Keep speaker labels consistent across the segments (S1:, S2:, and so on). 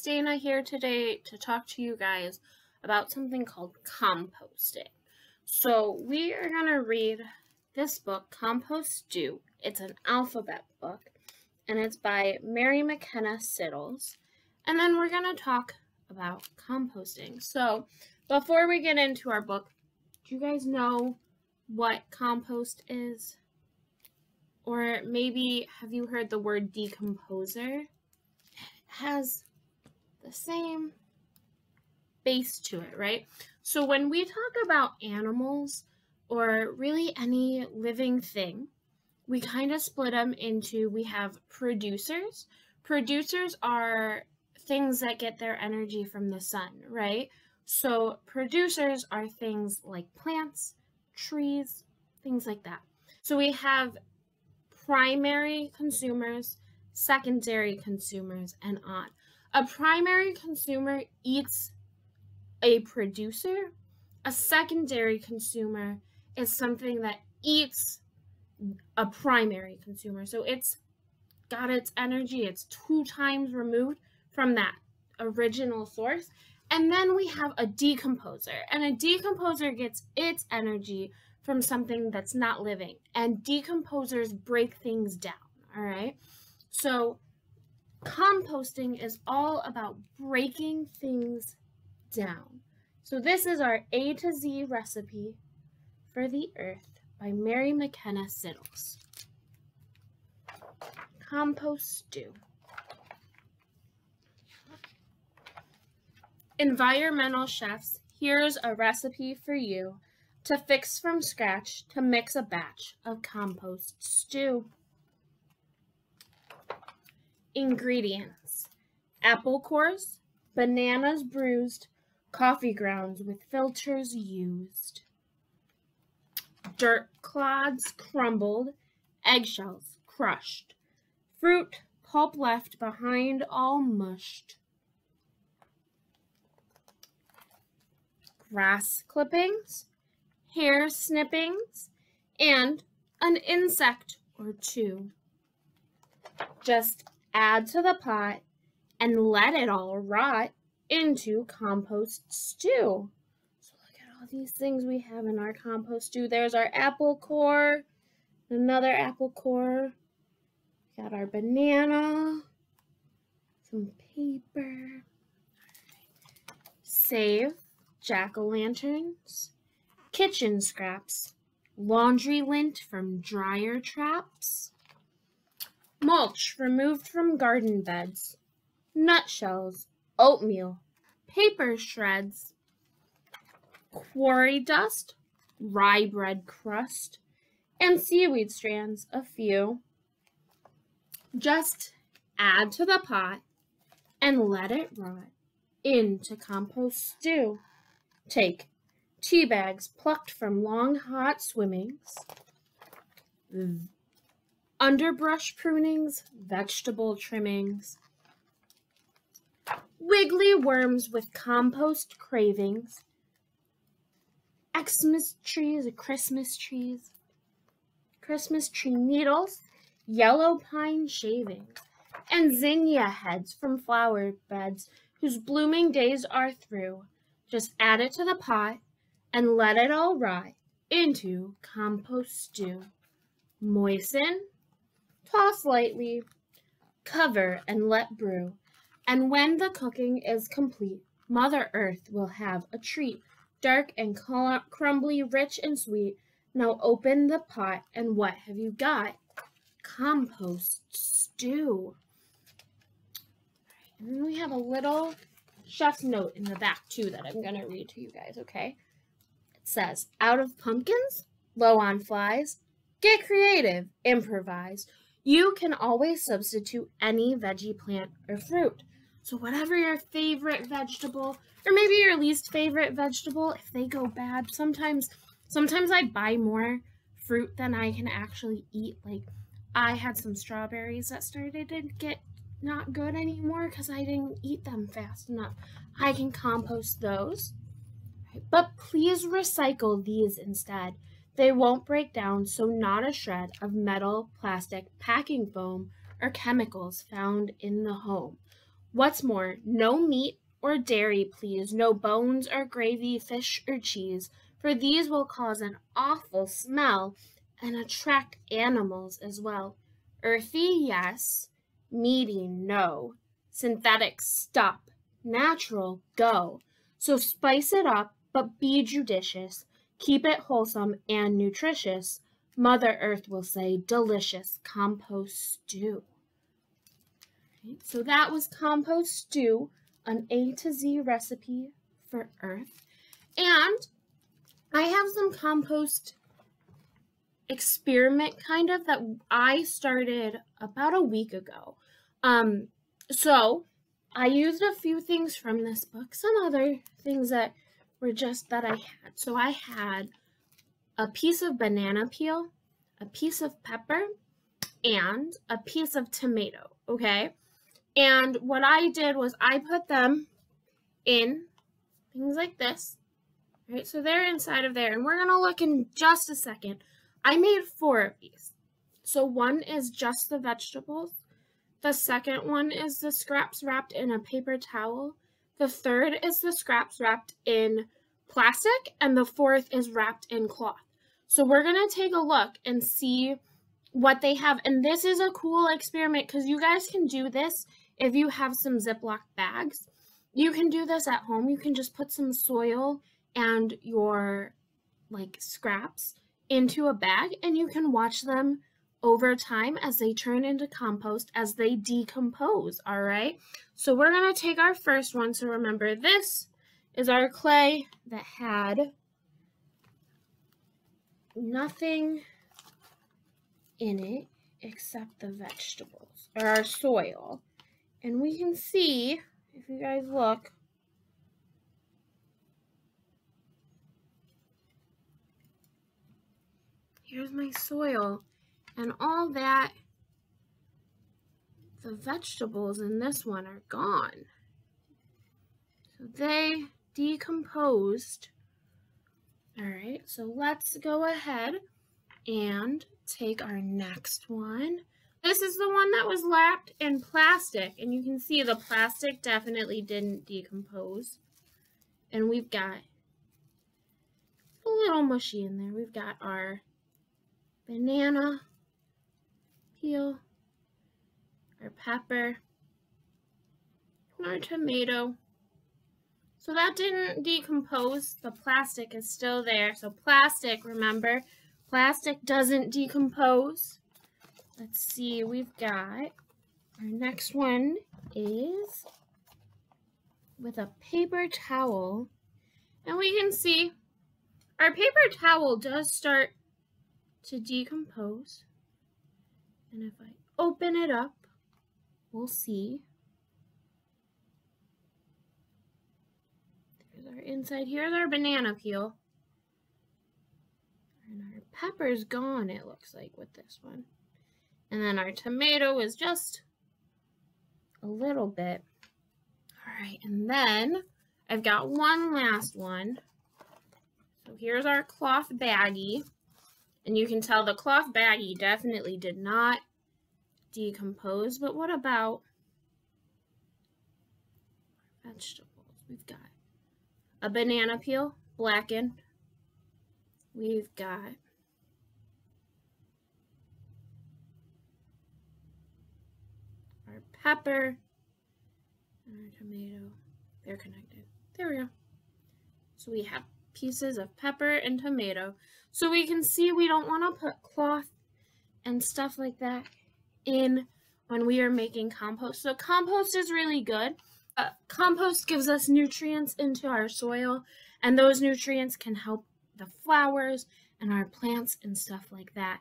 S1: guys, Dana here today to talk to you guys about something called composting. So we are going to read this book, Compost Stew. It's an alphabet book, and it's by Mary McKenna Siddles. And then we're going to talk about composting. So before we get into our book, do you guys know what compost is? Or maybe have you heard the word decomposer? It has the same base to it, right? So when we talk about animals or really any living thing, we kind of split them into, we have producers. Producers are things that get their energy from the sun, right? So producers are things like plants, trees, things like that. So we have primary consumers, secondary consumers, and on. A primary consumer eats a producer. A secondary consumer is something that eats a primary consumer. So it's got its energy, it's 2 times removed from that original source. And then we have a decomposer, and a decomposer gets its energy from something that's not living. And decomposers break things down, all right? So composting is all about breaking things down. So this is our A to Z recipe for the earth by Mary McKenna Siddles. Compost stew. Environmental chefs, here's a recipe for you to fix from scratch to mix a batch of compost stew. Ingredients: apple cores, bananas bruised, coffee grounds with filters used, dirt clods crumbled, eggshells crushed, fruit pulp left behind all mushed, grass clippings, hair snippings, and an insect or two. Just add to the pot and let it all rot into compost stew. So look at all these things we have in our compost stew. There's our apple core, another apple core. We got our banana, some paper. Save jack-o'-lanterns, kitchen scraps, laundry lint from dryer traps, mulch removed from garden beds, nutshells, oatmeal, paper shreds, quarry dust, rye bread crust, and seaweed strands, a few. Just add to the pot and let it rot into compost stew. Take tea bags plucked from long hot swimmings, underbrush prunings, vegetable trimmings, wiggly worms with compost cravings, Xmas trees, Christmas tree needles, yellow pine shavings, and zinnia heads from flower beds whose blooming days are through. Just add it to the pot and let it all rot into compost stew. Moisten, toss lightly, cover and let brew. And when the cooking is complete, Mother Earth will have a treat, dark and crumbly, rich and sweet. Now open the pot, and what have you got? Compost stew. And then we have a little chef's note in the back, too, that I'm going to read to you guys, okay? It says, out of pumpkins, low on flies, get creative, improvise. You can always substitute any veggie, plant, or fruit. So whatever your favorite vegetable, or maybe your least favorite vegetable, if they go bad, sometimes I buy more fruit than I can actually eat. Like, I had some strawberries that started to get not good anymore because I didn't eat them fast enough. I can compost those. But please recycle these instead. They won't break down, so not a shred of metal, plastic, packing foam, or chemicals found in the home. What's more, no meat or dairy, please, no bones or gravy, fish or cheese, for these will cause an awful smell and attract animals as well. Earthy, yes. Meaty, no. Synthetic, stop. Natural, go. So spice it up, but be judicious. Keep it wholesome and nutritious. Mother Earth will say, delicious compost stew. Okay, so that was compost stew, an A to Z recipe for Earth. And I have some compost experiment kind of that I started about a week ago. So I used a few things from this book, some other things that were just that I had. So I had a piece of banana peel, a piece of pepper, and a piece of tomato, okay? And what I did was I put them in things like this, right? So they're inside of there, and we're gonna look in just a second. I made 4 of these. So one is just the vegetables. The second one is the scraps wrapped in a paper towel. The third is the scraps wrapped in plastic, and the fourth is wrapped in cloth. So we're gonna take a look and see what they have. And this is a cool experiment because you guys can do this if you have some Ziploc bags. You can do this at home. You can just put some soil and your scraps into a bag, and you can watch them over time as they turn into compost, as they decompose, all right? So we're gonna take our first one. So remember, this is our clay that had nothing in it except the vegetables, or our soil. And we can see, if you guys look, here's my soil, and all that, the vegetables in this one are gone. So they decomposed. All right, so let's go ahead and take our next one. This is the one that was wrapped in plastic, and you can see the plastic definitely didn't decompose. And we've got a little mushy in there. We've got our banana peel, our pepper, and our tomato. So that didn't decompose. The plastic is still there. So plastic, remember, plastic doesn't decompose. Let's see, we've got our next one is with a paper towel. And we can see our paper towel does start to decompose. And if I open it up, we'll see. There's our inside. Here's our banana peel. And our pepper's gone, it looks like, with this one. And then our tomato is just a little bit. All right, and then I've got one last one. So here's our cloth baggie. And you can tell the cloth baggie definitely did not decompose. But what about vegetables? We've got a banana peel, blackened. We've got our pepper and our tomato. They're connected. There we go. So we have pieces of pepper and tomato. So we can see we don't want to put cloth and stuff like that in when we are making compost. So compost is really good. Compost gives us nutrients into our soil, and those nutrients can help the flowers and our plants and stuff like that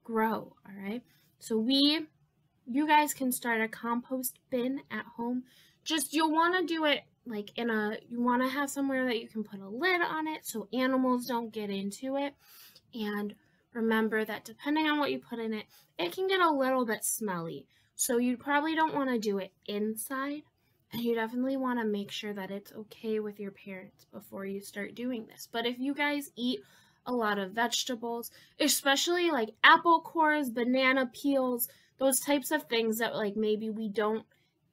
S1: grow, all right? So you guys can start a compost bin at home. Just, you'll want to do it you want to have somewhere that you can put a lid on it so animals don't get into it. And remember that depending on what you put in it, it can get a little bit smelly. So you probably don't want to do it inside, and you definitely want to make sure that it's okay with your parents before you start doing this. But if you guys eat a lot of vegetables, especially like apple cores, banana peels, those types of things that maybe we don't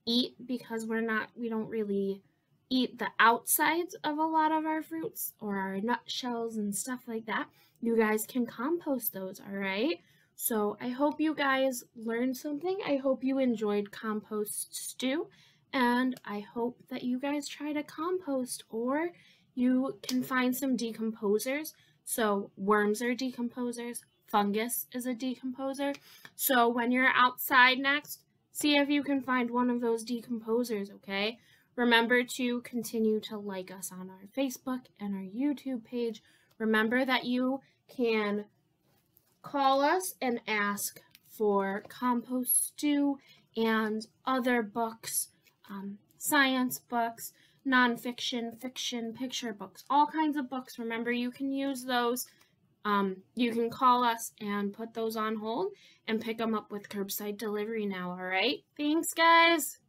S1: eat because we don't really eat the outsides of a lot of our fruits or our nutshells and stuff like that, you guys can compost those, all right? So I hope you guys learned something. I hope you enjoyed compost stew, and I hope that you guys try to compost, or you can find some decomposers. So worms are decomposers, fungus is a decomposer. So when you're outside next, see if you can find one of those decomposers, okay? Remember to continue to like us on our Facebook and our YouTube page. Remember that you can call us and ask for Compost Stew and other books, science books, nonfiction, fiction, picture books, all kinds of books. Remember, you can use those. You can call us and put those on hold and pick them up with curbside delivery now, all right? Thanks, guys.